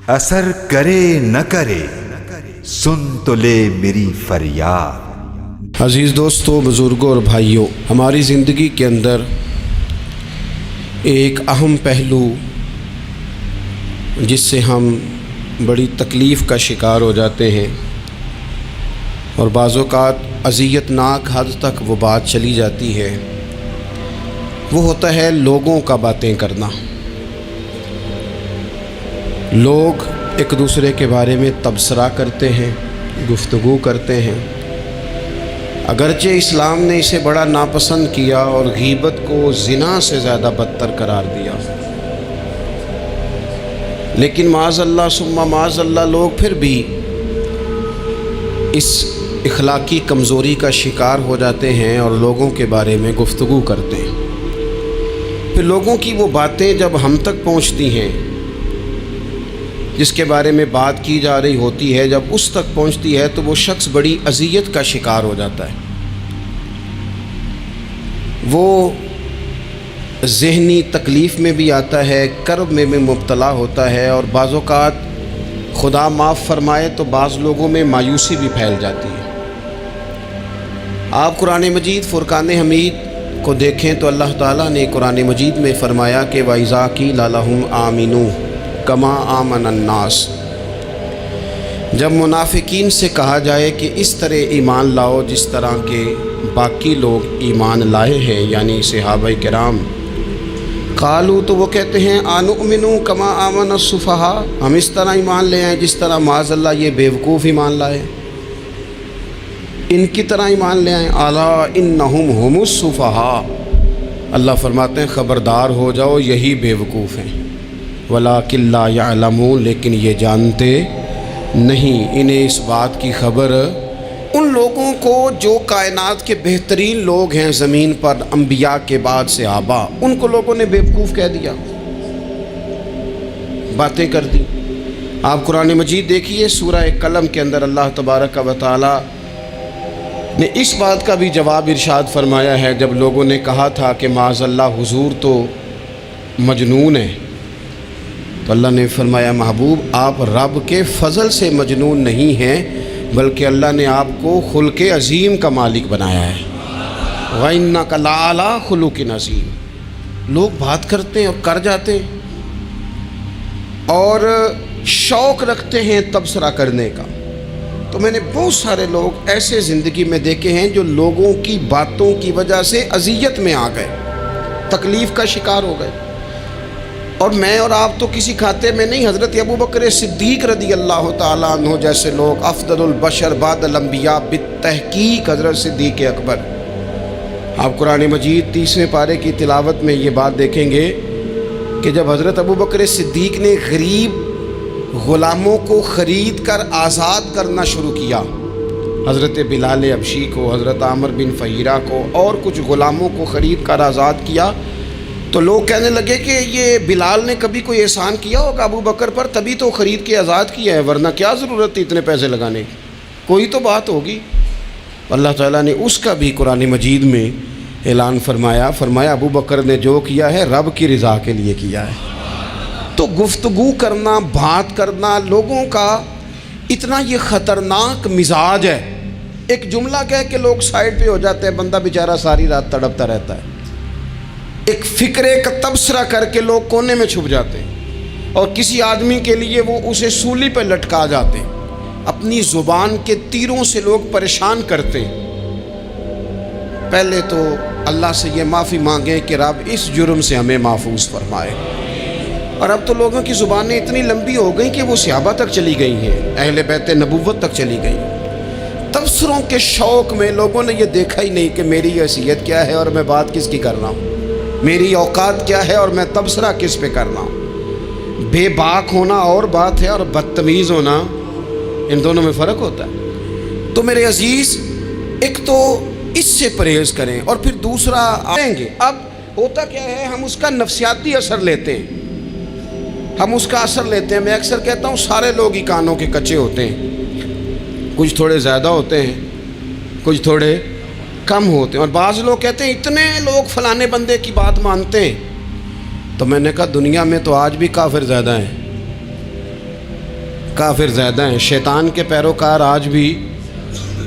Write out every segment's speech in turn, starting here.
اثر کرے نہ کرے سن تو لے میری فریاد۔ عزیز دوستو، بزرگوں اور بھائیوں، ہماری زندگی کے اندر ایک اہم پہلو جس سے ہم بڑی تکلیف کا شکار ہو جاتے ہیں اور بعض اوقات اذیت ناک حد تک وہ بات چلی جاتی ہے، وہ ہوتا ہے لوگوں کا باتیں کرنا۔ لوگ ایک دوسرے کے بارے میں تبصرہ کرتے ہیں، گفتگو کرتے ہیں، اگرچہ اسلام نے اسے بڑا ناپسند کیا اور غیبت کو زنا سے زیادہ بدتر قرار دیا، لیکن معاذ اللہ ثم معاذ اللہ لوگ پھر بھی اس اخلاقی کمزوری کا شکار ہو جاتے ہیں اور لوگوں کے بارے میں گفتگو کرتے ہیں۔ پھر لوگوں کی وہ باتیں جب ہم تک پہنچتی ہیں، جس کے بارے میں بات کی جا رہی ہوتی ہے، جب اس تک پہنچتی ہے تو وہ شخص بڑی اذیت کا شکار ہو جاتا ہے، وہ ذہنی تکلیف میں بھی آتا ہے، کرب میں بھی مبتلا ہوتا ہے، اور بعض اوقات خدا معاف فرمائے تو بعض لوگوں میں مایوسی بھی پھیل جاتی ہے۔ آپ قرآن مجید فرقان حمید کو دیکھیں تو اللہ تعالیٰ نے قرآن مجید میں فرمایا کہ وَإِذَا قِيلَ لَهُمْ آمِنُوا كَمَا آمَنَ النَّاسُ، جب منافقین سے کہا جائے کہ اس طرح ایمان لاؤ جس طرح کے باقی لوگ ایمان لائے ہیں، یعنی صحابہ کرام، قالوا تو وہ کہتے ہیں آنؤمنوا كَمَا آمَنَ السُّفَهَاءُ، ہم اس طرح ایمان لے آئیں جس طرح معاذ اللہ یہ بیوقوف ایمان لائے، ان کی طرح ایمان لے آئیں۔ الا انہم هم السفہاء، اللہ فرماتے ہیں خبردار ہو جاؤ یہی بیوقوف ہیں، ولکن لا یعلمون، لیکن یہ جانتے نہیں، انہیں اس بات کی خبر ان لوگوں کو جو کائنات کے بہترین لوگ ہیں زمین پر، انبیاء کے بعد صحابہ، ان کو لوگوں نے بیوقوف کہہ دیا، باتیں کر دی۔ آپ قرآن مجید دیکھیے سورہ قلم کے اندر اللہ تبارک و تعالی نے اس بات کا بھی جواب ارشاد فرمایا ہے، جب لوگوں نے کہا تھا کہ معاذ اللہ حضور تو مجنون ہے، تو اللہ نے فرمایا محبوب آپ رب کے فضل سے مجنون نہیں ہیں، بلکہ اللہ نے آپ کو خلق عظیم کا مالک بنایا ہے۔ وَإِنَّكَ لَعَلَىٰ خُلُقٍ عَظِيمٍ، لوگ بات کرتے ہیں اور کر جاتے ہیں اور شوق رکھتے ہیں تبصرہ کرنے کا۔ تو میں نے بہت سارے لوگ ایسے زندگی میں دیکھے ہیں جو لوگوں کی باتوں کی وجہ سے اذیت میں آ گئے، تکلیف کا شکار ہو گئے، اور میں اور آپ تو کسی کھاتے میں نہیں۔ حضرت ابوبکر صدیق رضی اللہ تعالیٰ عنہ جیسے لوگ، افضل البشر بعد الانبیاء بالتحقیق حضرت صدیق اکبر، آپ قرآن مجید 30ویں پارے کی تلاوت میں یہ بات دیکھیں گے کہ جب حضرت ابوبکر صدیق نے غریب غلاموں کو خرید کر آزاد کرنا شروع کیا، حضرت بلال حبشی کو، حضرت عامر بن فہیرہ کو اور کچھ غلاموں کو خرید کر آزاد کیا، تو لوگ کہنے لگے کہ یہ بلال نے کبھی کوئی احسان کیا ہوگا ابو بکر پر، تبھی تو خرید کے آزاد کیا ہے، ورنہ کیا ضرورت تھی اتنے پیسے لگانے کی، کوئی تو بات ہوگی۔ اللہ تعالیٰ نے اس کا بھی قرآن مجید میں اعلان فرمایا ابو بکر نے جو کیا ہے رب کی رضا کے لیے کیا ہے۔ تو گفتگو کرنا، بات کرنا، لوگوں کا اتنا یہ خطرناک مزاج ہے، ایک جملہ کہہ کے لوگ سائڈ پہ ہو جاتے ہیں، بندہ بیچارہ ساری رات تڑپتا رہتا ہے، ایک فکرے کا تبصرہ کر کے لوگ کونے میں چھپ جاتے ہیں، اور کسی آدمی کے لیے وہ اسے سولی پہ لٹکا جاتے ہیں، اپنی زبان کے تیروں سے لوگ پریشان کرتے ہیں۔ پہلے تو اللہ سے یہ معافی مانگیں کہ رب اس جرم سے ہمیں محفوظ فرمائے۔ اور اب تو لوگوں کی زبانیں اتنی لمبی ہو گئیں کہ وہ صحابہ تک چلی گئی ہیں، اہل بیت نبوت تک چلی گئی۔ تبصروں کے شوق میں لوگوں نے یہ دیکھا ہی نہیں کہ میری حیثیت کیا ہے اور میں بات کس کی کر رہا ہوں، میری اوقات کیا ہے اور میں تبصرہ کس پہ کر رہا ہوں۔ بے باک ہونا اور بات ہے، اور بدتمیز ہونا، ان دونوں میں فرق ہوتا ہے۔ تو میرے عزیز، ایک تو اس سے پرہیز کریں، اور پھر دوسرا آئیں گے۔ اب ہوتا کیا ہے، ہم اس کا نفسیاتی اثر لیتے ہیں، میں اکثر کہتا ہوں سارے لوگ ہی کانوں کے کچے ہوتے ہیں، کچھ تھوڑے زیادہ ہوتے ہیں، کچھ تھوڑے کم ہوتے ہیں، اور بعض لوگ کہتے ہیں اتنے لوگ فلانے بندے کی بات مانتے ہیں، تو میں نے کہا دنیا میں تو آج بھی کافر زیادہ ہیں، کافر زیادہ ہیں، شیطان کے پیروکار آج بھی،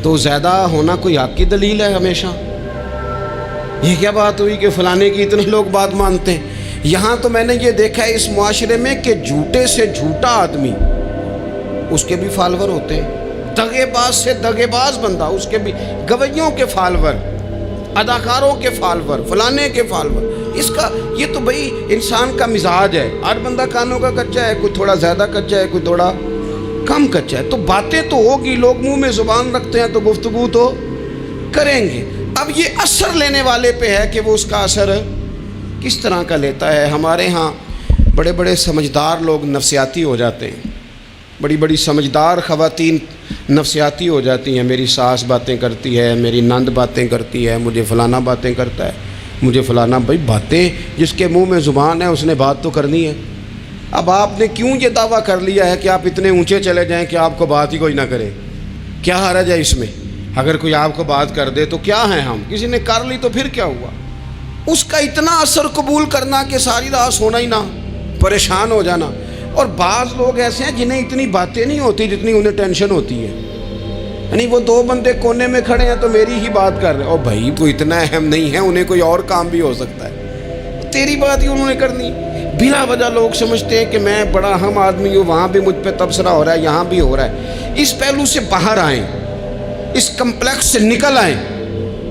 تو زیادہ ہونا کوئی حق کی دلیل ہے ہمیشہ؟ یہ کیا بات ہوئی کہ فلانے کی اتنے لوگ بات مانتے ہیں؟ یہاں تو میں نے یہ دیکھا ہے اس معاشرے میں کہ جھوٹے سے جھوٹا آدمی، اس کے بھی فالوور ہوتے ہیں، دغے باز سے دغے باز بندہ، اس کے بھی گویوں کے فالوور، اداکاروں کے فالوور، فلانے کے فالوور۔ اس کا یہ تو بھئی انسان کا مزاج ہے، ہر بندہ کانوں کا کچا ہے، کوئی تھوڑا زیادہ کچا ہے، کوئی تھوڑا کم کچا ہے، تو باتیں تو ہوگی، لوگ منہ میں زبان رکھتے ہیں تو گفتگو تو کریں گے۔ اب یہ اثر لینے والے پہ ہے کہ وہ اس کا اثر کس طرح کا لیتا ہے۔ ہمارے ہاں بڑے بڑے سمجھدار لوگ نفسیاتی ہو جاتے ہیں، بڑی بڑی سمجھدار خواتین نفسیاتی ہو جاتی ہیں، میری ساس باتیں کرتی ہے، میری نند باتیں کرتی ہے، مجھے فلانا باتیں کرتا ہے، مجھے فلانا۔ بھائی باتیں، جس کے منہ میں زبان ہے اس نے بات تو کرنی ہے۔ اب آپ نے کیوں یہ دعویٰ کر لیا ہے کہ آپ اتنے اونچے چلے جائیں کہ آپ کو بات ہی کوئی نہ کرے؟ کیا حرج ہے اس میں؟ اگر کوئی آپ کو بات کر دے تو کیا ہے، ہم کسی نے کر لی تو پھر کیا ہوا؟ اس کا اتنا اثر قبول کرنا کہ ساری رات سونا ہی نہ، پریشان ہو جانا۔ اور بعض لوگ ایسے ہیں جنہیں اتنی باتیں نہیں ہوتی جتنی انہیں ٹینشن ہوتی ہے، یعنی وہ دو بندے کونے میں کھڑے ہیں تو میری ہی بات کر رہے ہیں، اور بھائی تو اتنا اہم نہیں ہے، انہیں کوئی اور کام بھی ہو سکتا ہے، تیری بات ہی انہوں نے کرنی۔ بلا وجہ لوگ سمجھتے ہیں کہ میں بڑا اہم آدمی ہوں، وہاں بھی مجھ پہ تبصرہ ہو رہا ہے، یہاں بھی ہو رہا ہے۔ اس پہلو سے باہر آئیں، اس کمپلیکس سے نکل آئیں۔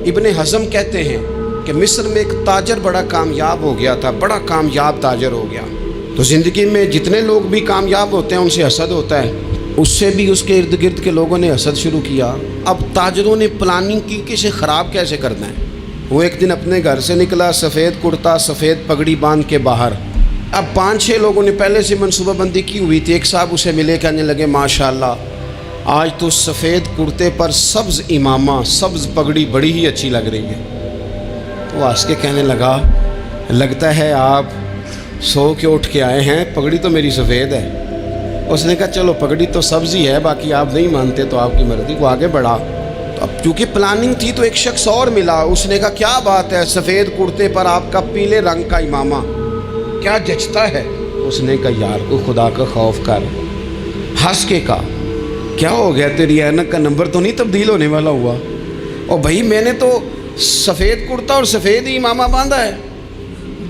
ابن حزم کہتے ہیں کہ مصر میں ایک تاجر بڑا کامیاب ہو گیا تھا، بڑا کامیاب تاجر ہو گیا، تو زندگی میں جتنے لوگ بھی کامیاب ہوتے ہیں ان سے حسد ہوتا ہے، اس سے بھی اس کے ارد گرد کے لوگوں نے حسد شروع کیا۔ اب تاجروں نے پلاننگ کی کہ اسے خراب کیسے کرنا ہے۔ وہ ایک دن اپنے گھر سے نکلا، سفید کرتا سفید پگڑی باندھ کے باہر۔ اب 5-6 لوگوں نے پہلے سے منصوبہ بندی کی ہوئی تھی۔ ایک صاحب اسے ملے، کہنے لگے ماشاءاللہ آج تو سفید کرتے پر سبز امامہ، سبز پگڑی بڑی ہی اچھی لگ رہی ہے۔ تو ہنس کے کہنے لگا لگتا ہے آپ سو کے اٹھ کے آئے ہیں، پگڑی تو میری سفید ہے۔ اس نے کہا چلو پگڑی تو سبز ہی ہے، باقی آپ نہیں مانتے تو آپ کی مرضی۔ وہ آگے بڑھا، تو اب چونکہ پلاننگ تھی تو ایک شخص اور ملا، اس نے کہا کیا بات ہے، سفید کرتے پر آپ کا پیلے رنگ کا امامہ کیا جچتا ہے۔ اس نے کہا یار کو خدا کا خوف کر، ہنس کے کہا کیا ہو گیا، تیری اینک کا نمبر تو نہیں تبدیل ہونے والا ہوا؟ اور بھائی میں نے تو سفید کرتا اور سفید ہی امامہ باندھا ہے۔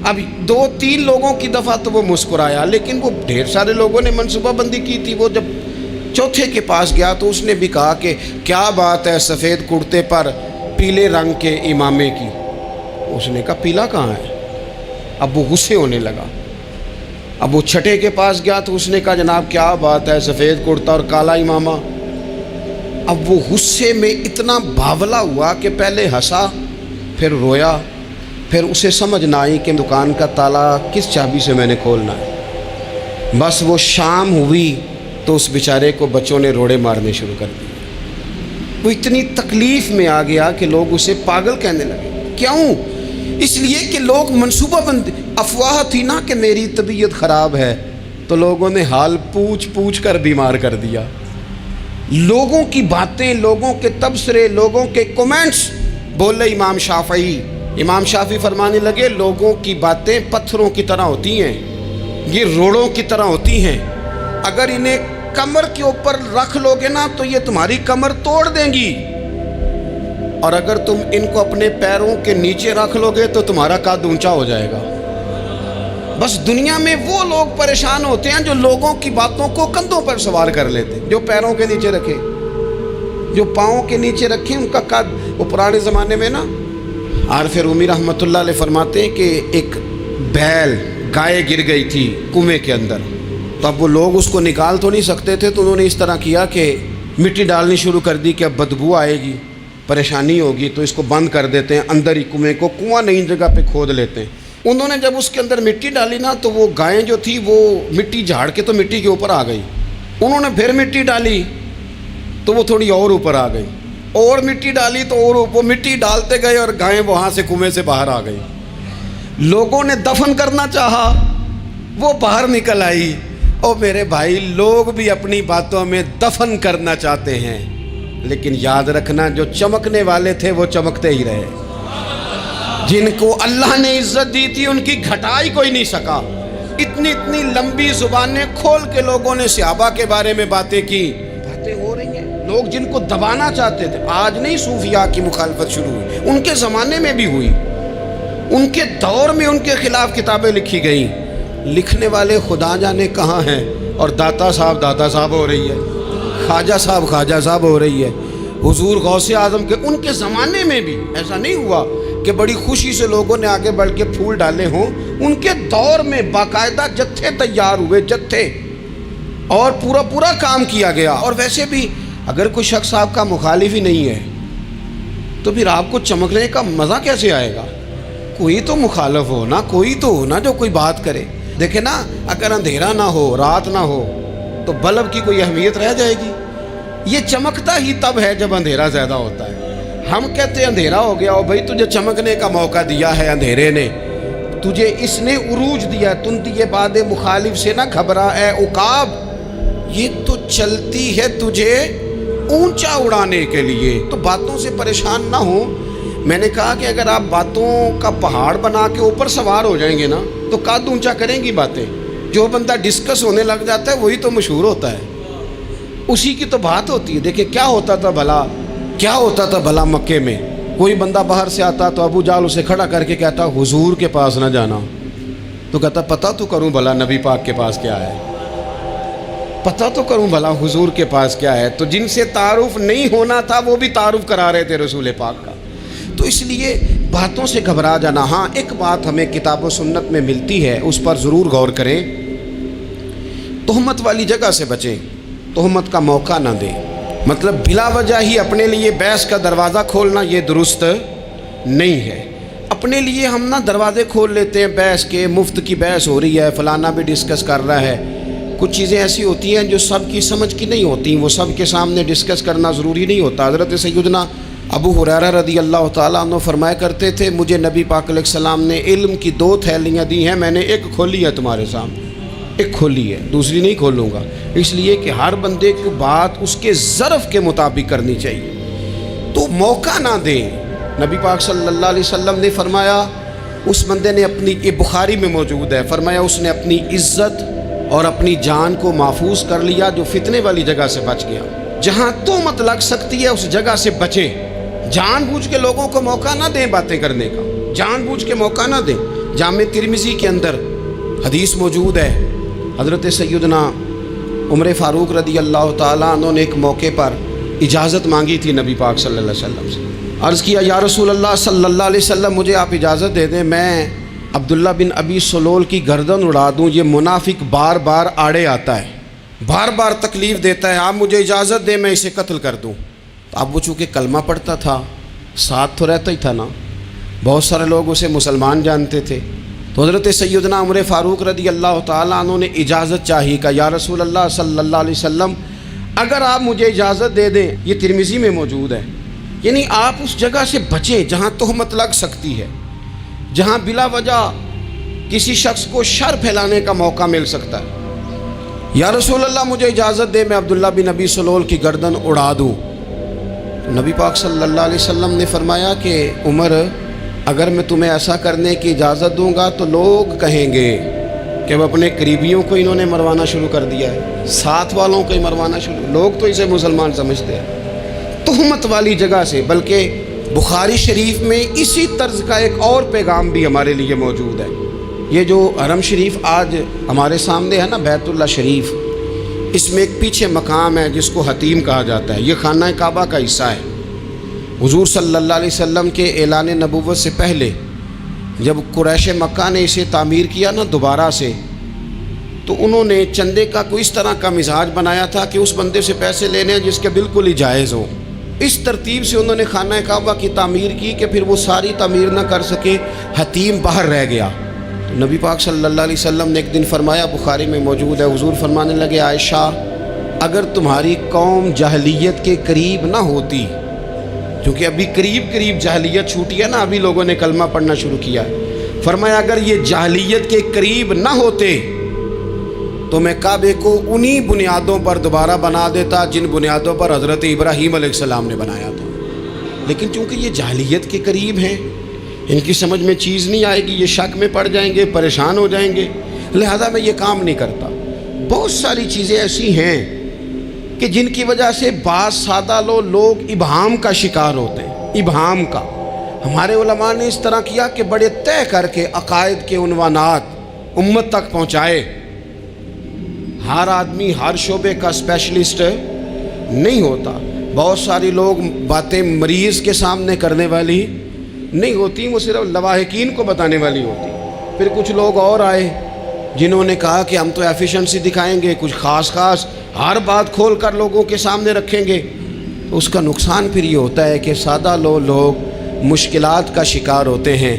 اب 2-3 لوگوں کی دفعہ تو وہ مسکرایا، لیکن وہ ڈھیر سارے لوگوں نے منصوبہ بندی کی تھی۔ وہ جب چوتھے کے پاس گیا تو اس نے بھی کہا کہ کیا بات ہے سفید کرتے پر پیلے رنگ کے امامے کی۔ اس نے کہا پیلا کہاں ہے؟ اب وہ غصے ہونے لگا۔ اب وہ چھٹے کے پاس گیا تو اس نے کہا جناب کیا بات ہے سفید کرتا اور کالا امامہ۔ اب وہ غصے میں اتنا باولا ہوا کہ پہلے ہنسا پھر رویا، پھر اسے سمجھ نہ آئی کہ دکان کا تالا کس چابی سے میں نے کھولنا ہے۔ بس وہ شام ہوئی تو اس بیچارے کو بچوں نے روڑے مارنے شروع کر دیے۔ وہ اتنی تکلیف میں آ گیا کہ لوگ اسے پاگل کہنے لگے۔ کیوں؟ اس لیے کہ لوگ منصوبہ بندی، افواہ تھی نا کہ میری طبیعت خراب ہے، تو لوگوں نے حال پوچھ پوچھ کر بیمار کر دیا۔ لوگوں کی باتیں، لوگوں کے تبصرے، لوگوں کے کومنٹس۔ بولے امام شافعی فرمانے لگے لوگوں کی باتیں پتھروں کی طرح ہوتی ہیں، یہ روڑوں کی طرح ہوتی ہیں، اگر انہیں کمر کے اوپر رکھ لو گے نا تو یہ تمہاری کمر توڑ دیں گی، اور اگر تم ان کو اپنے پیروں کے نیچے رکھ لو گے تو تمہارا قد اونچا ہو جائے گا۔ بس دنیا میں وہ لوگ پریشان ہوتے ہیں جو لوگوں کی باتوں کو کندھوں پر سوار کر لیتے، جو پیروں کے نیچے رکھے، جو پاؤں کے نیچے رکھے ان کا قد۔ وہ پرانے زمانے میں نا عارف رومی رحمۃ اللہ علیہ فرماتے ہیں کہ ایک بیل گائے گر گئی تھی کنویں کے اندر، تو اب وہ لوگ اس کو نکال تو نہیں سکتے تھے، تو انہوں نے اس طرح کیا کہ مٹی ڈالنی شروع کر دی کہ اب بدبو آئے گی، پریشانی ہوگی، تو اس کو بند کر دیتے ہیں اندر ہی کنویں کو، کنواں نئی جگہ پہ کھود لیتے ہیں۔ انہوں نے جب اس کے اندر مٹی ڈالی نا تو وہ گائیں جو تھی وہ مٹی جھاڑ کے تو مٹی کے اوپر آ گئی، انہوں نے پھر مٹی ڈالی تو وہ تھوڑی اور اوپر آ گئی، اور مٹی ڈالی تو اور وہ مٹی ڈالتے گئے اور گائیں وہاں سے کنویں سے باہر آ گئی۔ لوگوں نے دفن کرنا چاہا، وہ باہر نکل آئی۔ اور میرے بھائی لوگ بھی اپنی باتوں میں دفن کرنا چاہتے ہیں، لیکن یاد رکھنا جو چمکنے والے تھے وہ چمکتے ہی رہے، جن کو اللہ نے عزت دی تھی ان کی گھٹائی کوئی نہیں سکا۔ اتنی اتنی لمبی زبانیں کھول کے لوگوں نے صحابہ کے بارے میں باتیں کی. باتیں ہو رہی ہیں. لوگ جن کو دبانا چاہتے تھے، آج نہیں صوفیاء کی مخالفت شروع ہوئی، ان کے زمانے میں بھی ہوئی، ان کے دور میں ان کے خلاف کتابیں لکھی گئیں. لکھنے والے خدا جانے کہاں ہیں، اور داتا صاحب ہو رہی ہے، خواجہ صاحب ہو رہی ہے. حضور غوث اعظم کے ان کے زمانے میں بھی ایسا نہیں ہوا کہ بڑی خوشی سے لوگوں نے آگے بڑھ کے پھول ڈالے ہوں. ان کے دور میں باقاعدہ جتھے تیار ہوئے، جتھے، اور پورا کام کیا گیا. اور ویسے بھی اگر کوئی شخص آپ کا مخالف ہی نہیں ہے تو پھر آپ کو چمکنے کا مزہ کیسے آئے گا؟ کوئی تو مخالف ہو نا، کوئی تو ہو نا جو کوئی بات کرے. دیکھیں نا، اگر اندھیرا نہ ہو، رات نہ ہو، تو بلب کی کوئی اہمیت رہ جائے گی؟ یہ چمکتا ہی تب ہے جب اندھیرا زیادہ ہوتا ہے. ہم کہتے ہیں اندھیرا ہو گیا، اور بھائی تجھے چمکنے کا موقع دیا ہے اندھیرے نے، تجھے اس نے عروج دیا. تندیے باد مخالف سے نہ گھبرا اے عقاب، یہ تو چلتی ہے تجھے اونچا اڑانے کے لیے. تو باتوں سے پریشان نہ ہو. میں نے کہا کہ اگر آپ باتوں کا پہاڑ بنا کے اوپر سوار ہو جائیں گے نا تو قد اونچا کریں گی باتیں. جو بندہ ڈسکس ہونے لگ جاتا ہے وہی تو مشہور ہوتا ہے، اسی کی تو بات ہوتی ہے. دیکھیں کیا ہوتا تھا بھلا مکے میں. کوئی بندہ باہر سے آتا تو ابو جال اسے کھڑا کر کے کہتا حضور کے پاس نہ جانا. تو کہتا پتہ تو کروں بھلا نبی پاک کے پاس کیا ہے، پتہ تو کروں بھلا حضور کے پاس کیا ہے. تو جن سے تعارف نہیں ہونا تھا وہ بھی تعارف کرا رہے تھے رسول پاک کا. تو اس لیے باتوں سے گھبرا جانا. ہاں ایک بات ہمیں کتاب و سنت میں ملتی ہے، اس پر ضرور غور کریں. تہمت والی جگہ سے بچیں، تہمت کا موقع نہ دیں. مطلب بلا وجہ ہی اپنے لیے بحث کا دروازہ کھولنا یہ درست نہیں ہے. اپنے لیے ہم نہ دروازے کھول لیتے ہیں بحث کے. مفت کی بحث ہو رہی ہے، فلانا بھی ڈسکس کر رہا ہے. کچھ چیزیں ایسی ہوتی ہیں جو سب کی سمجھ کی نہیں ہوتی، وہ سب کے سامنے ڈسکس کرنا ضروری نہیں ہوتا. حضرت سیدنا ابو ہریرہ رضی اللہ تعالیٰ عنہ فرمایا کرتے تھے مجھے نبی پاک علیہ السلام نے علم کی 2 تھیلیاں دی ہیں، میں نے ایک کھولی ہے تمہارے سامنے، ایک کھولی ہے، دوسری نہیں کھولوں گا. اس لیے کہ ہر بندے کو بات اس کے ظرف کے مطابق کرنی چاہیے. تو موقع نہ دیں. نبی پاک صلی اللہ علیہ وسلم نے فرمایا اس بندے نے اپنی، یہ بخاری میں موجود ہے، فرمایا اس نے اپنی عزت اور اپنی جان کو محفوظ کر لیا جو فتنے والی جگہ سے بچ گیا. جہاں تہمت لگ سکتی ہے اس جگہ سے بچیں. جان بوجھ کے لوگوں کو موقع نہ دیں باتیں کرنے کا، جان بوجھ کے موقع نہ دیں. جامع ترمذی کے اندر حدیث موجود ہے، حضرت سیدنا عمر فاروق رضی اللہ تعالیٰ عنہ نے ایک موقع پر اجازت مانگی تھی نبی پاک صلی اللہ علیہ وسلم سے. عرض کیا یا رسول اللہ صلی اللہ علیہ وسلم مجھے آپ اجازت دے دیں، میں عبداللہ بن ابی سلول کی گردن اڑا دوں. یہ منافق بار بار آڑے آتا ہے، بار بار تکلیف دیتا ہے، آپ مجھے اجازت دیں میں اسے قتل کر دوں. اب وہ چونکہ کلمہ پڑھتا تھا، ساتھ تو رہتا ہی تھا نا، بہت سارے لوگ اسے مسلمان جانتے تھے. تو حضرت سیدنا عمر فاروق رضی اللہ تعالیٰ عنہ نے اجازت چاہی کہ یا رسول اللہ صلی اللہ علیہ وسلم اگر آپ مجھے اجازت دے دیں، یہ ترمذی میں موجود ہے، یعنی آپ اس جگہ سے بچیں جہاں تہمت لگ سکتی ہے، جہاں بلا وجہ کسی شخص کو شر پھیلانے کا موقع مل سکتا ہے. یا رسول اللہ مجھے اجازت دے میں عبداللہ بن ابی سلول کی گردن اڑا دوں. نبی پاک صلی اللہ علیہ وسلم نے فرمایا کہ عمر اگر میں تمہیں ایسا کرنے کی اجازت دوں گا تو لوگ کہیں گے کہ وہ اپنے قریبیوں کو انہوں نے مروانا شروع کر دیا ہے، ساتھ والوں کو ہی مروانا شروع. لوگ تو اسے مسلمان سمجھتے ہیں تہمت والی جگہ سے. بلکہ بخاری شریف میں اسی طرز کا ایک اور پیغام بھی ہمارے لیے موجود ہے. یہ جو حرم شریف آج ہمارے سامنے ہے نا، بیت اللہ شریف، اس میں ایک پیچھے مقام ہے جس کو حتیم کہا جاتا ہے. یہ خانہ کعبہ کا حصہ ہے. حضور صلی اللہ علیہ وسلم کے اعلان نبوت سے پہلے جب قریش مکہ نے اسے تعمیر کیا نا دوبارہ سے، تو انہوں نے چندے کا کوئی اس طرح کا مزاج بنایا تھا کہ اس بندے سے پیسے لینے ہیں جس کے بالکل ہی جائز ہو. اس ترتیب سے انہوں نے خانہ کعبہ کی تعمیر کی کہ پھر وہ ساری تعمیر نہ کر سکے، حتیم باہر رہ گیا. تو نبی پاک صلی اللہ علیہ وسلم نے ایک دن فرمایا، بخاری میں موجود ہے، حضور فرمانے لگے عائشہ اگر تمہاری قوم جاہلیت کے قریب نہ ہوتی، کیونکہ ابھی قریب جاہلیت چھوٹی ہے نا، ابھی لوگوں نے کلمہ پڑھنا شروع کیا ہے، فرمایا اگر یہ جاہلیت کے قریب نہ ہوتے تو میں کعبے کو انہی بنیادوں پر دوبارہ بنا دیتا جن بنیادوں پر حضرت ابراہیم علیہ السلام نے بنایا تھا. لیکن چونکہ یہ جاہلیت کے قریب ہیں، ان کی سمجھ میں چیز نہیں آئے گی، یہ شک میں پڑ جائیں گے، پریشان ہو جائیں گے. لہذا میں یہ کام نہیں کرتا۔ بہت ساری چیزیں ایسی ہیں کہ جن کی وجہ سے بعض سادہ لوگ ابہام کا شکار ہوتے ہیں، ابہام کا۔ ہمارے علماء نے اس طرح کیا کہ بڑے طے کر کے عقائد کے عنوانات امت تک پہنچائے۔ ہر آدمی ہر شعبے کا اسپیشلسٹ نہیں ہوتا، بہت ساری لوگ باتیں مریض کے سامنے کرنے والی نہیں ہوتی، وہ صرف لواحقین کو بتانے والی ہوتی۔ پھر کچھ لوگ اور آئے جنہوں نے کہا کہ ہم تو ایفیشنسی دکھائیں گے، کچھ خاص ہر بات کھول کر لوگوں کے سامنے رکھیں گے۔ تو اس کا نقصان پھر یہ ہوتا ہے کہ سادہ لوگ مشکلات کا شکار ہوتے ہیں۔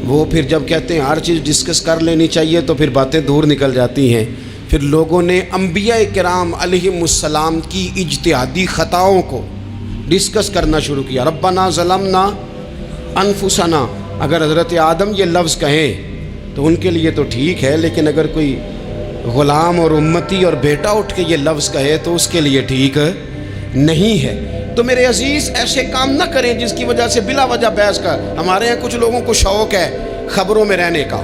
وہ پھر جب کہتے ہیں ہر چیز ڈسکس کر لینی چاہیے تو پھر باتیں دور نکل جاتی ہیں۔ پھر لوگوں نے انبیاء کرام علیہم السلام کی اجتہادی خطاؤں کو ڈسکس کرنا شروع کیا۔ ربنا ظلمنا انفسنا، اگر حضرت آدم یہ لفظ کہیں تو ان کے لیے تو ٹھیک ہے، لیکن اگر کوئی غلام اور امتی اور بیٹا اٹھ کے یہ لفظ کہے تو اس کے لیے ٹھیک نہیں ہے۔ تو میرے عزیز ایسے کام نہ کریں جس کی وجہ سے بلا وجہ بحث کا۔ ہمارے یہاں کچھ لوگوں کو شوق ہے خبروں میں رہنے کا،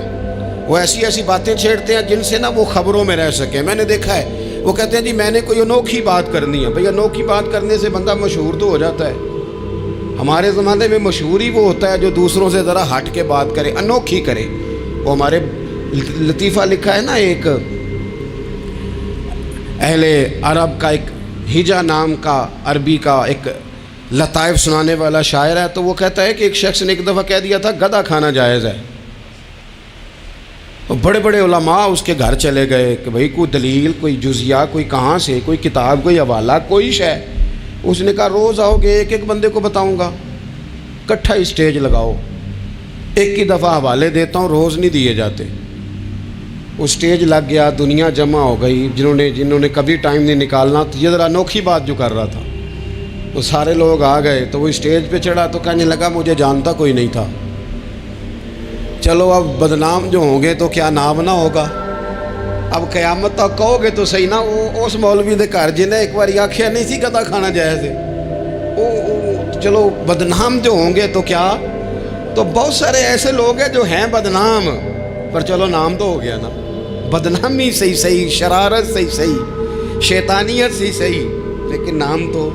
وہ ایسی باتیں چھیڑتے ہیں جن سے نہ وہ خبروں میں رہ سکیں۔ میں نے دیکھا ہے وہ کہتے ہیں جی میں نے کوئی انوکھی بات کرنی ہے۔ بھئی انوکھی بات کرنے سے بندہ مشہور تو ہو جاتا ہے۔ ہمارے زمانے میں مشہور ہی وہ ہوتا ہے جو دوسروں سے ذرا ہٹ کے بات کرے، انوکھی کرے۔ وہ ہمارے لطیفہ لکھا ہے نا، ایک اہل عرب کا، ایک ہجا نام کا عربی کا ایک لطائف سنانے والا شاعر ہے، تو وہ کہتا ہے کہ ایک شخص نے ایک دفعہ کہہ دیا تھا گدھا کھانا جائز ہے۔ بڑے بڑے علماء اس کے گھر چلے گئے کہ بھئی کوئی دلیل، کوئی جزیہ، کوئی کہاں سے، کوئی کتاب، کوئی حوالہ، کوئی شے۔ اس نے کہا روز آؤ گے ایک ایک بندے کو بتاؤں گا، کٹھا اسٹیج لگاؤ، ایک ہی دفعہ حوالے دیتا ہوں، روز نہیں دیے جاتے۔ وہ اسٹیج لگ گیا، دنیا جمع ہو گئی، جنہوں نے کبھی ٹائم نہیں نکالنا۔ تو یہ ذرا انوکھی بات جو کر رہا تھا، تو سارے لوگ آ گئے۔ تو وہ اسٹیج پہ چڑھا تو کہنے لگا مجھے جانتا کوئی نہیں تھا، چلو اب بدنام جو ہوں گے تو کیا نام نہ ہوگا، اب قیامت تک کہو گے تو صحیح نا۔ وہ اس مولوی دے گھر جنہیں ایک بار آخیا نہیں سی گدھا کھانا جائز ہے، چلو بدنام جو ہوں گے تو کیا۔ تو بہت سارے ایسے لوگ ہیں جو ہیں بدنام، پر چلو نام تو ہو گیا نا۔ بدنامی صحیح، شرارت صحیح، شیطانیت صحیح، لیکن نام تو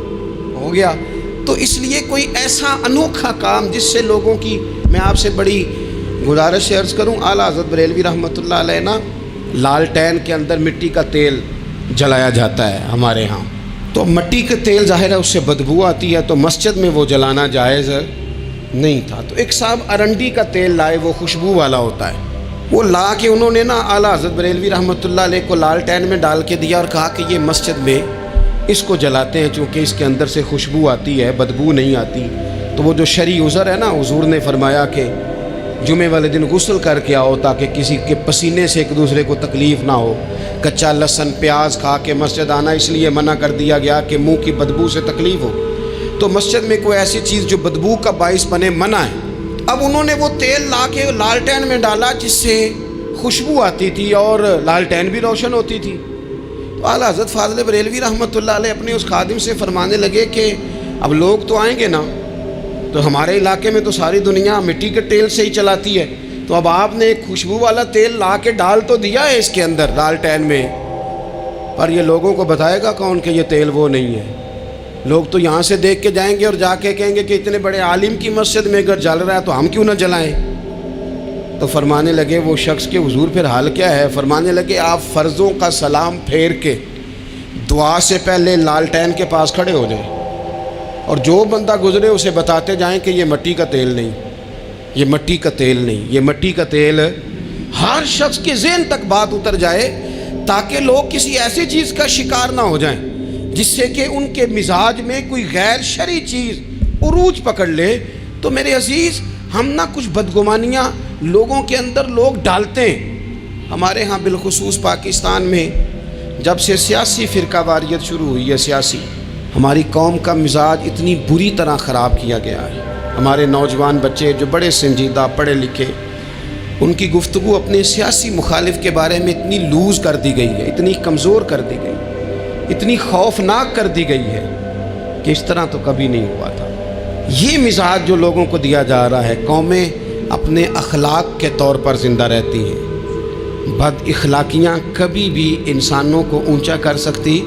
ہو گیا۔ تو اس لیے کوئی ایسا انوکھا کام جس سے لوگوں کی، میں آپ سے بڑی گزارش سے عرض کروں، اعلیٰ حضرت بریلوی رحمۃ اللہ علیہ نا، لالٹین کے اندر مٹی کا تیل جلایا جاتا ہے ہمارے ہاں، تو مٹی کا تیل ظاہر ہے اس سے بدبو آتی ہے، تو مسجد میں وہ جلانا جائز نہیں تھا۔ تو ایک صاحب ارنڈی کا تیل لائے، وہ خوشبو والا ہوتا ہے، وہ لا کے انہوں نے نا اعلیٰ حضرت بریلوی رحمۃ اللہ علیہ کو لالٹین میں ڈال کے دیا اور کہا کہ یہ مسجد میں اس کو جلاتے ہیں چونکہ اس کے اندر سے خوشبو آتی ہے، بدبو نہیں آتی۔ تو وہ جو شرعی عذر ہے نا، حضور نے فرمایا کہ جمعے والے دن غسل کر کے آؤ تاکہ کسی کے پسینے سے ایک دوسرے کو تکلیف نہ ہو۔ کچا لہسن پیاز کھا کے مسجد آنا اس لیے منع کر دیا گیا کہ منہ کی بدبو سے تکلیف ہو، تو مسجد میں کوئی ایسی چیز جو بدبو کا باعث بنے منع ہے۔ اب انہوں نے وہ تیل لا کے لالٹین میں ڈالا جس سے خوشبو آتی تھی اور لالٹین بھی روشن ہوتی تھی۔ تو اعلیٰ حضرت فاضل بریلوی رحمۃ اللہ علیہ اپنے اس خادم سے فرمانے لگے کہ اب لوگ تو آئیں گے نا، تو ہمارے علاقے میں تو ساری دنیا مٹی کے تیل سے ہی چلاتی ہے، تو اب آپ نے ایک خوشبو والا تیل لا کے ڈال تو دیا ہے اس کے اندر لالٹین میں، پر یہ لوگوں کو بتائے گا کون کہ یہ تیل وہ نہیں ہے؟ لوگ تو یہاں سے دیکھ کے جائیں گے اور جا کے کہیں گے کہ اتنے بڑے عالم کی مسجد میں اگر جل رہا ہے تو ہم کیوں نہ جلائیں۔ تو فرمانے لگے وہ شخص کے حضور پھر حال کیا ہے؟ فرمانے لگے آپ فرضوں کا سلام پھیر کے دعا سے پہلے لالٹین کے پاس کھڑے ہو جائیں اور جو بندہ گزرے اسے بتاتے جائیں کہ یہ مٹی کا تیل نہیں، یہ مٹی کا تیل نہیں، یہ مٹی کا تیل۔ ہر شخص کے ذہن تک بات اتر جائے تاکہ لوگ کسی ایسی چیز کا شکار نہ ہو جائیں جس سے کہ ان کے مزاج میں کوئی غیر شرعی چیز عروج پکڑ لے۔ تو میرے عزیز ہم نہ کچھ بدگمانیاں لوگوں کے اندر لوگ ڈالتے ہیں۔ ہمارے ہاں بالخصوص پاکستان میں جب سے سیاسی فرقہ واریت شروع ہوئی ہے، سیاسی، ہماری قوم کا مزاج اتنی بری طرح خراب کیا گیا ہے۔ ہمارے نوجوان بچے جو بڑے سنجیدہ پڑھے لکھے، ان کی گفتگو اپنے سیاسی مخالف کے بارے میں اتنی لوز کر دی گئی ہے، اتنی کمزور کر دی گئی، اتنی خوفناک کر دی گئی ہے کہ اس طرح تو کبھی نہیں ہوا تھا۔ یہ مزاج جو لوگوں کو دیا جا رہا ہے، قومیں اپنے اخلاق کے طور پر زندہ رہتی ہیں، بد اخلاقیاں کبھی بھی انسانوں کو اونچا کر سکتی،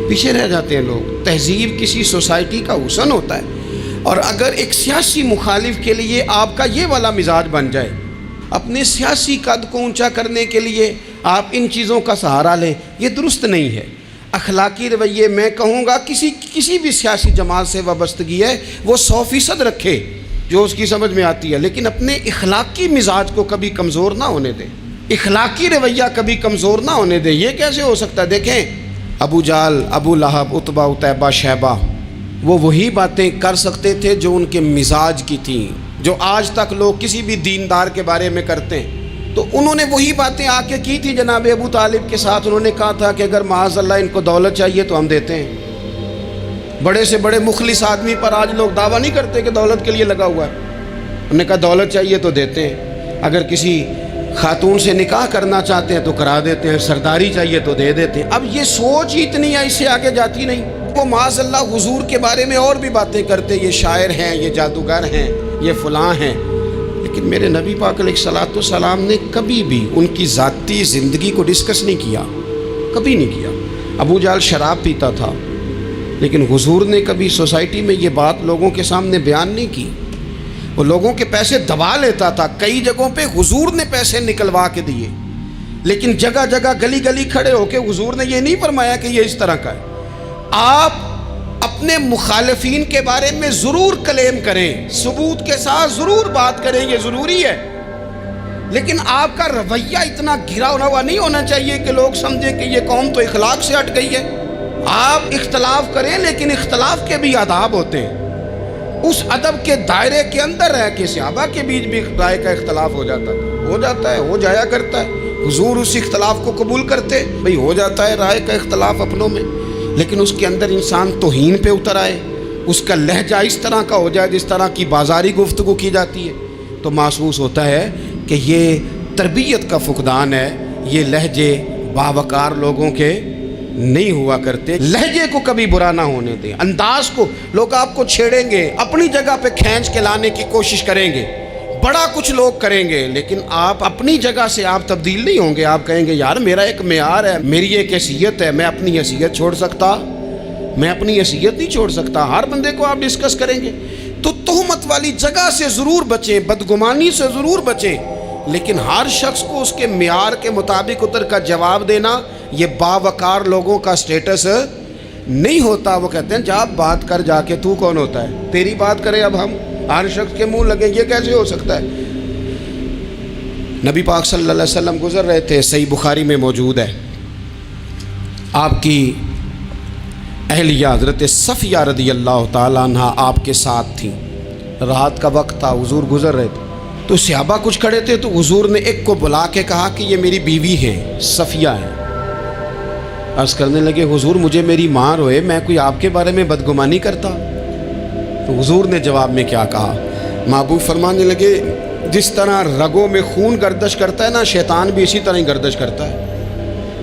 پیچھے رہ جاتے ہیں لوگ۔ تہذیب کسی سوسائٹی کا حسن ہوتا ہے، اور اگر ایک سیاسی مخالف کے لیے آپ کا یہ والا مزاج بن جائے، اپنے سیاسی قد کو اونچا کرنے کے لیے آپ ان چیزوں کا سہارا لیں، یہ درست نہیں ہے۔ اخلاقی رویے میں کہوں گا کسی بھی سیاسی جماعت سے وابستگی ہے وہ 100% رکھے جو اس کی سمجھ میں آتی ہے، لیکن اپنے اخلاقی مزاج کو کبھی کمزور نہ ہونے دیں، اخلاقی رویہ کبھی کمزور نہ ہونے دیں۔ یہ کیسے ہو سکتا ہے؟ دیکھیں، ابو جہل، ابو لہب، عتبہ، عتیبہ، شیبہ، وہ وہی باتیں کر سکتے تھے جو ان کے مزاج کی تھیں، جو آج تک لوگ کسی بھی دیندار کے بارے میں کرتے ہیں۔ تو انہوں نے وہی باتیں آ کے کی تھی جناب ابو طالب کے ساتھ۔ انہوں نے کہا تھا کہ اگر معاذ اللہ ان کو دولت چاہیے تو ہم دیتے ہیں۔ بڑے سے بڑے مخلص آدمی پر آج لوگ دعویٰ نہیں کرتے کہ دولت کے لیے لگا ہوا ہے۔ انہوں نے کہا دولت چاہیے تو دیتے ہیں، اگر کسی خاتون سے نکاح کرنا چاہتے ہیں تو کرا دیتے ہیں، سرداری چاہیے تو دے دیتے ہیں۔ اب یہ سوچ ہی اتنی ہے، اس سے آگے جاتی نہیں۔ وہ معاذ اللہ حضور کے بارے میں اور بھی باتیں کرتے، یہ شاعر ہیں، یہ جادوگر ہیں، یہ فلاں ہیں، لیکن میرے نبی پاک علیہ الصلوۃ والسلام نے کبھی بھی ان کی ذاتی زندگی کو ڈسکس نہیں کیا، کبھی نہیں کیا۔ ابو جہل شراب پیتا تھا، لیکن حضور نے کبھی سوسائٹی میں یہ بات لوگوں کے سامنے بیان نہیں کی۔ وہ لوگوں کے پیسے دبا لیتا تھا، کئی جگہوں پہ حضور نے پیسے نکلوا کے دیے، لیکن جگہ جگہ گلی گلی کھڑے ہو کے حضور نے یہ نہیں فرمایا کہ یہ اس طرح کا ہے۔ آپ اپنے مخالفین کے بارے میں ضرور کلیم کریں، ثبوت کے ساتھ ضرور بات کریں، یہ ضروری ہے، لیکن آپ کا رویہ اتنا گھرا ہوا نہیں ہونا چاہیے کہ لوگ سمجھیں کہ یہ قوم تو اخلاق سے ہٹ گئی ہے۔ آپ اختلاف کریں، لیکن اختلاف کے بھی آداب ہوتے ہیں، اس ادب کے دائرے کے اندر رہ کے۔ صحابہ کے بیچ بھی رائے کا اختلاف ہو جاتا تھا، ہو جاتا ہے، ہو جایا کرتا ہے۔ حضور اس اختلاف کو قبول کرتے، بھئی ہو جاتا ہے رائے کا اختلاف اپنوں میں، لیکن اس کے اندر انسان توہین پہ اتر آئے، اس کا لہجہ اس طرح کا ہو جائے جس طرح کی بازاری گفتگو کی جاتی ہے، تو محسوس ہوتا ہے کہ یہ تربیت کا فقدان ہے، یہ لہجے باوقار لوگوں کے نہیں ہوا کرتے۔ لہجے کو کبھی برا نہ ہونے دیں، انداز کو۔ لوگ آپ کو چھیڑیں گے، اپنی جگہ پہ کھینچ کے لانے کی کوشش کریں گے، بڑا کچھ لوگ کریں گے، لیکن آپ اپنی جگہ سے آپ تبدیل نہیں ہوں گے۔ آپ کہیں گے یار میرا ایک معیار ہے، میری ایک حیثیت ہے، میں اپنی حیثیت چھوڑ سکتا؟ میں اپنی حیثیت نہیں چھوڑ سکتا۔ ہر بندے کو آپ ڈسکس کریں گے، تو تہمت والی جگہ سے ضرور بچیں، بدگمانی سے ضرور بچیں، لیکن ہر شخص کو اس کے معیار کے مطابق اتر کا جواب دینا یہ باوقار لوگوں کا سٹیٹس نہیں ہوتا۔ وہ کہتے ہیں جا بات کر، جا کے تو کون ہوتا ہے تیری بات کرے، اب ہم ہر شخص کے منہ لگیں، یہ کیسے ہو سکتا ہے؟ نبی پاک صلی اللہ علیہ وسلم گزر رہے تھے، صحیح بخاری میں موجود ہے، آپ کی اہلیہ حضرت صفیہ رضی اللہ تعالیٰ عنہ آپ کے ساتھ تھیں۔ رات کا وقت تھا، حضور گزر رہے تھے، تو صحابہ کچھ کھڑے تھے، تو حضور نے ایک کو بلا کے کہا کہ یہ میری بیوی ہے، صفیہ ہے۔ عرض کرنے لگے حضور مجھے میری ماں روئے، میں کوئی آپ کے بارے میں بدگمانی کرتا؟ تو حضور نے جواب میں کیا کہا؟ محبوب فرمانے لگے جس طرح رگوں میں خون گردش کرتا ہے نا، شیطان بھی اسی طرح ہی گردش کرتا ہے۔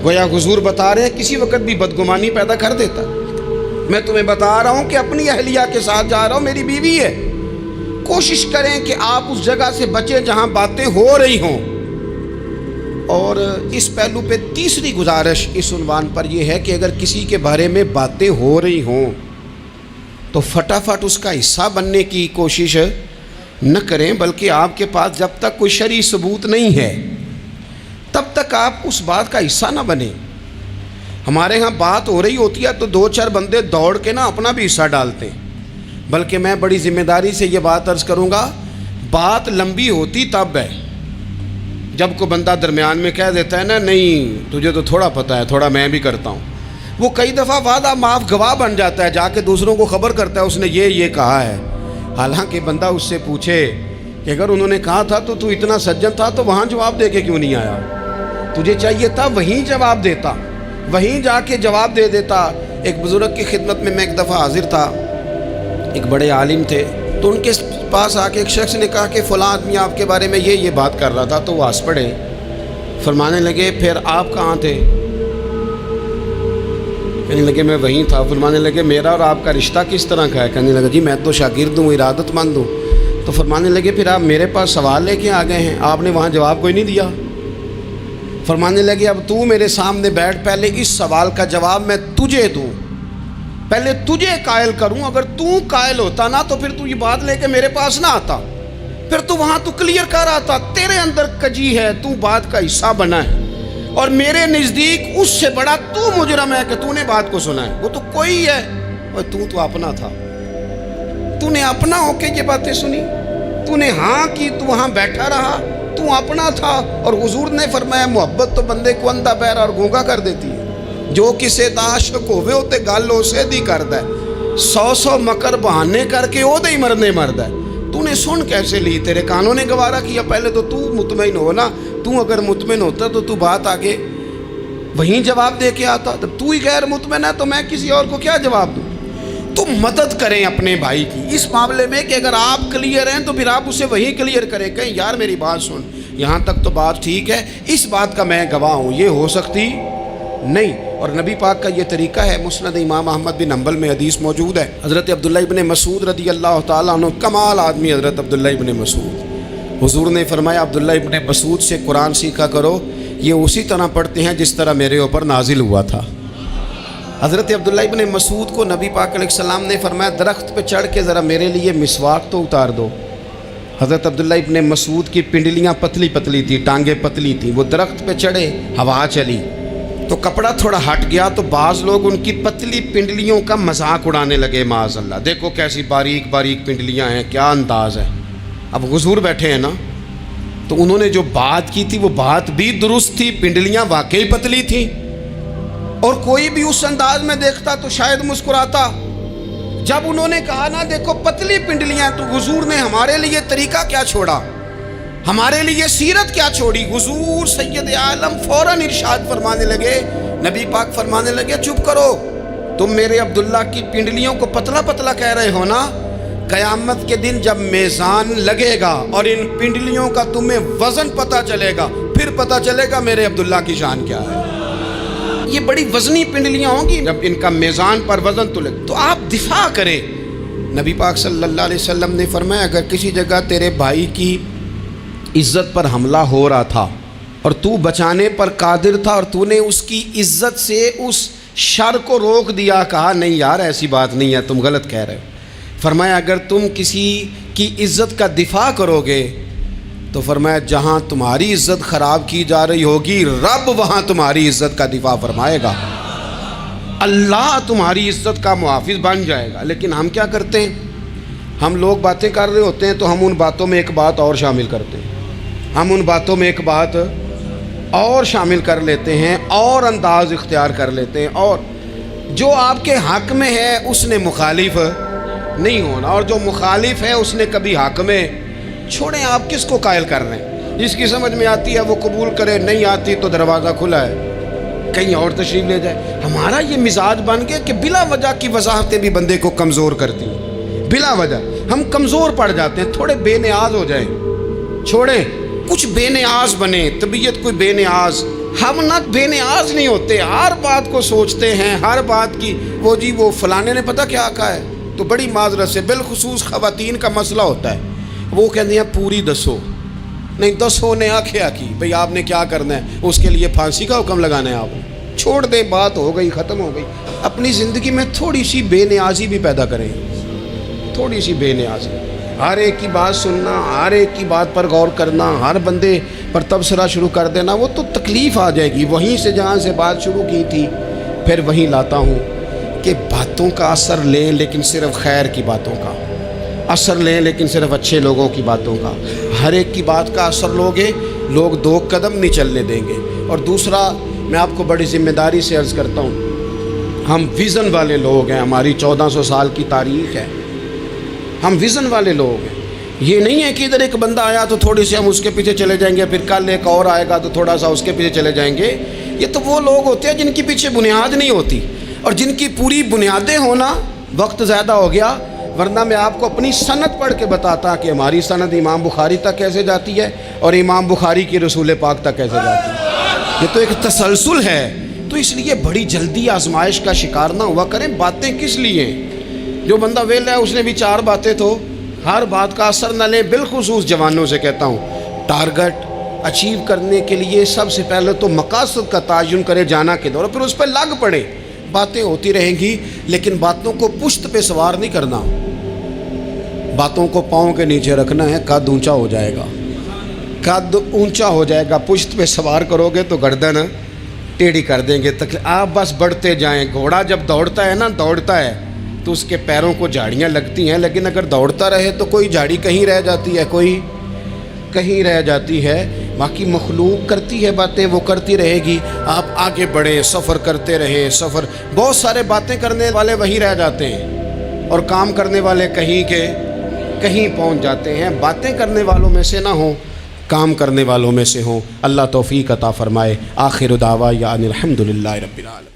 گویا حضور بتا رہے ہیں کسی وقت بھی بدگمانی پیدا کر دیتا۔ میں تمہیں بتا رہا ہوں کہ اپنی اہلیہ کے ساتھ جا رہا ہوں، میری بیوی ہے۔ کوشش کریں کہ آپ اس جگہ سے بچیں جہاں باتیں ہو رہی ہوں۔ اور اس پہلو پہ تیسری گزارش اس عنوان پر یہ ہے کہ اگر کسی کے بارے میں باتیں ہو رہی ہوں تو فٹافٹ اس کا حصہ بننے کی کوشش نہ کریں، بلکہ آپ کے پاس جب تک کوئی شرعی ثبوت نہیں ہے تب تک آپ اس بات کا حصہ نہ بنیں۔ ہمارے ہاں بات ہو رہی ہوتی ہے تو دو چار بندے دوڑ کے نا اپنا بھی حصہ ڈالتے ہیں، بلکہ میں بڑی ذمہ داری سے یہ بات عرض کروں گا، بات لمبی ہوتی تب ہے جب کوئی بندہ درمیان میں کہہ دیتا ہے نا نہیں تجھے تو تھوڑا پتہ ہے، تھوڑا میں بھی کرتا ہوں۔ وہ کئی دفعہ وعدہ معاف گواہ بن جاتا ہے، جا کے دوسروں کو خبر کرتا ہے اس نے یہ کہا ہے، حالانکہ بندہ اس سے پوچھے کہ اگر انہوں نے کہا تھا تو اتنا سجن تھا تو وہاں جواب دے کے کیوں نہیں آیا؟ تجھے چاہیے تھا وہیں جواب دیتا، وہیں جا کے جواب دے دیتا۔ ایک بزرگ کی خدمت میں ایک دفعہ حاضر تھا، ایک بڑے عالم تھے، تو ان کے پاس آ کے ایک شخص نے کہا کہ فلاں آدمی آپ کے بارے میں یہ بات کر رہا تھا، تو وہ ہنس پڑے، فرمانے لگے پھر آپ کہاں تھے؟ کہنے لگے میں وہیں تھا۔ فرمانے لگے میرا اور آپ کا رشتہ کس طرح کا ہے؟ کہنے لگا جی میں تو شاگرد ہوں، ارادت مند ہوں۔ تو فرمانے لگے پھر آپ میرے پاس سوال لے کے آ گئے ہیں، آپ نے وہاں جواب کوئی نہیں دیا۔ فرمانے لگے اب تو میرے سامنے بیٹھ، پہلے اس سوال کا جواب میں تجھے دوں، پہلے تجھے قائل کروں، اگر تو قائل ہوتا نا تو پھر تو یہ بات لے کے میرے پاس نہ آتا، پھر تو وہاں تو کلیئر کر آتا، تیرے اندر کجی ہے، تو بات کا حصہ بنا ہے، اور میرے نزدیک اس سے بڑا تو مجرم ہے کہ تو نے بات کو سنا ہے، وہ تو کوئی ہے، اور تو اپنا تھا، تو نے اپنا ہو کے یہ باتیں سنی، تو نے ہاں کی، تو وہاں بیٹھا رہا، تو اپنا تھا۔ اور حضور نے فرمایا محبت تو بندے کو اندھا بہرا اور گونگا کر دیتی ہے، جو کسے دا عاشق ہوئے ہوتے گل اسے دی کردا ہے، 100 مکر بہانے کر کے او دے ہی مرنے مرد ہے۔ تو نے سن کیسے لی؟ تیرے کانوں نے گوارا کیا؟ پہلے تو مطمئن ہو نا، تو اگر مطمئن ہوتا تو بات آگے وہیں جواب دے کے آتا، جب تو ہی غیر مطمئن ہے تو میں کسی اور کو کیا جواب دوں؟ تو مدد کریں اپنے بھائی کی اس معاملے میں کہ اگر آپ کلیئر ہیں تو پھر آپ اسے وہی کلیئر کریں، کہیں یار میری بات سن، یہاں تک تو بات ٹھیک ہے، اس بات کا میں گواہ ہوں، یہ ہو سکتی نہیں۔ اور نبی پاک کا یہ طریقہ ہے، مسند امام احمد بن حنبل میں حدیث موجود ہے، حضرت عبداللہ ابن مسعود رضی اللہ تعالیٰ عنہ، کمال آدمی حضرت عبداللہ ابن مسعود، حضور نے فرمایا عبداللہ ابن مسعود سے قرآن سیکھا کرو، یہ اسی طرح پڑھتے ہیں جس طرح میرے اوپر نازل ہوا تھا۔ حضرت عبداللہ ابن مسعود کو نبی پاک علیہ السلام نے فرمایا درخت پہ چڑھ کے ذرا میرے لیے مسواک تو اتار دو۔ حضرت عبداللہ ابن مسعود کی پنڈلیاں پتلی پتلی تھی، ٹانگیں پتلی تھیں، وہ درخت پہ چڑھے، ہوا چلی تو کپڑا تھوڑا ہٹ گیا تو بعض لوگ ان کی پتلی پنڈلیوں کا مذاق اڑانے لگے، معاذ اللہ، دیکھو کیسی باریک باریک پنڈلیاں ہیں، کیا انداز ہے۔ اب حضور بیٹھے ہیں نا، تو انہوں نے جو بات کی تھی وہ بات بھی درست تھی، پنڈلیاں واقعی پتلی تھیں، اور کوئی بھی اس انداز میں دیکھتا تو شاید مسکراتا۔ جب انہوں نے کہا نا دیکھو پتلی پنڈلیاں، تو حضور نے ہمارے لیے طریقہ کیا چھوڑا، ہمارے لیے سیرت کیا چھوڑی۔ حضور سید عالم فوراً ارشاد فرمانے لگے، نبی پاک فرمانے لگے چپ کرو، تم میرے عبداللہ کی پنڈلیوں کو پتلا پتلا کہہ رہے ہو نا، قیامت کے دن جب میزان لگے گا اور ان پنڈلیوں کا تمہیں وزن پتہ چلے گا، پھر پتہ چلے گا میرے عبداللہ کی شان کیا ہے۔ یہ بڑی وزنی پنڈلیاں ہوں گی، جب ان کا میزان پر وزن تلے تو آپ دفاع کریں۔ نبی پاک صلی اللہ علیہ وسلم نے فرمایا اگر کسی جگہ تیرے بھائی کی عزت پر حملہ ہو رہا تھا اور تو بچانے پر قادر تھا اور تو نے اس کی عزت سے اس شر کو روک دیا، کہا نہیں یار ایسی بات نہیں ہے، تم غلط کہہ رہے ہو، فرمایا اگر تم کسی کی عزت کا دفاع کرو گے تو فرمایا جہاں تمہاری عزت خراب کی جا رہی ہوگی رب وہاں تمہاری عزت کا دفاع فرمائے گا، اللہ تمہاری عزت کا محافظ بن جائے گا۔ لیکن ہم کیا کرتے ہیں، ہم لوگ باتیں کر رہے ہوتے ہیں تو ہم ان باتوں میں ایک بات اور شامل کرتے ہیں، ہم ان باتوں میں ایک بات اور شامل کر لیتے ہیں اور انداز اختیار کر لیتے ہیں، اور جو آپ کے حق میں ہے اس نے مخالف نہیں ہونا، اور جو مخالف ہے اس نے کبھی حق میں چھوڑیں، آپ کس کو قائل کر رہے ہیں؟ جس کی سمجھ میں آتی ہے وہ قبول کرے، نہیں آتی تو دروازہ کھلا ہے، کہیں اور تشریف لے جائے۔ ہمارا یہ مزاج بن گیا کہ بلا وجہ کی وضاحتیں بھی بندے کو کمزور کرتی ہیں، بلا وجہ ہم کمزور پڑ جاتے ہیں، تھوڑے بے نیاز ہو جائیں، چھوڑیں کچھ بے نیاز بنے، طبیعت کوئی بے نیاز، ہم نہ بے نیاز نہیں ہوتے، ہر بات کو سوچتے ہیں، ہر بات کی وہ جی وہ فلانے نے پتہ کیا کہا ہے، تو بڑی معذرت سے بالخصوص خواتین کا مسئلہ ہوتا ہے، وہ کہتے ہیں پوری دسو، نہیں دسو نے آخیا کی بھئی آپ نے کیا کرنا ہے، اس کے لیے پھانسی کا حکم لگانا ہے، آپ نے چھوڑ دیں، بات ہو گئی ختم ہو گئی۔ اپنی زندگی میں تھوڑی سی بے نیازی بھی پیدا کریں، تھوڑی سی بے نیازی، ہر ایک کی بات سننا، ہر ایک کی بات پر غور کرنا، ہر بندے پر تبصرہ شروع کر دینا، وہ تو تکلیف آ جائے گی۔ وہیں سے جہاں سے بات شروع کی تھی پھر وہیں لاتا ہوں کہ باتوں کا اثر لیں لیکن صرف خیر کی باتوں کا اثر لیں، لیکن صرف اچھے لوگوں کی باتوں کا، ہر ایک کی بات کا اثر لوگے لوگ دو قدم نہیں چلنے دیں گے۔ اور دوسرا میں آپ کو بڑی ذمہ داری سے عرض کرتا ہوں، ہم ویژن والے لوگ ہیں، ہماری 1400 سال کی تاریخ ہے، ہم ویژن والے لوگ ہیں۔ یہ نہیں ہے کہ ادھر ایک بندہ آیا تو تھوڑی سی ہم اس کے پیچھے چلے جائیں گے، پھر کل ایک اور آئے گا تو تھوڑا سا اس کے پیچھے چلے جائیں گے۔ یہ تو وہ لوگ ہوتے ہیں جن کے پیچھے بنیاد نہیں ہوتی، اور جن کی پوری بنیادیں ہونا وقت زیادہ ہو گیا، ورنہ میں آپ کو اپنی سند پڑھ کے بتاتا کہ ہماری سند امام بخاری تک کیسے جاتی ہے اور امام بخاری کی رسول پاک تک کیسے جاتی ہے۔ یہ تو ایک تسلسل ہے، تو اس لیے بڑی جلدی آزمائش کا شکار نہ ہوا کریں۔ باتیں کس لیے ہیں؟ جو بندہ ویلا ہے اس نے بھی 4 باتیں تو ہر بات کا اثر نہ لیں، بالخصوص جوانوں سے کہتا ہوں ٹارگٹ اچیو کرنے کے لیے سب سے پہلے تو مقاصد کا تعین کرے جانا کے دور، پھر اس پہ لگ پڑے۔ باتیں ہوتی رہیں گی لیکن باتوں کو پشت پہ سوار نہیں کرنا، باتوں کو پاؤں کے نیچے رکھنا ہے، قد اونچا ہو جائے گا، قد اونچا ہو جائے گا۔ پشت پہ سوار کرو گے تو گردن ٹیڑھی کر دیں گے، آپ بس بڑھتے جائیں۔ گھوڑا جب دوڑتا ہے نا، دوڑتا ہے تو اس کے پیروں کو جھاڑیاں لگتی ہیں، لیکن اگر دوڑتا رہے تو کوئی جھاڑی کہیں رہ جاتی ہے، کوئی کہیں رہ جاتی ہے۔ باقی مخلوق کرتی ہے باتیں، وہ کرتی رہے گی، آپ آگے بڑھیں، سفر کرتے رہے۔ سفر بہت سارے باتیں کرنے والے وہیں رہ جاتے ہیں اور کام کرنے والے کہیں کے کہیں پہنچ جاتے ہیں۔ باتیں کرنے والوں میں سے نہ ہوں، کام کرنے والوں میں سے ہوں۔ اللہ توفیق عطا فرمائے۔ آخر دعوانا الحمدللہ رب العالمین۔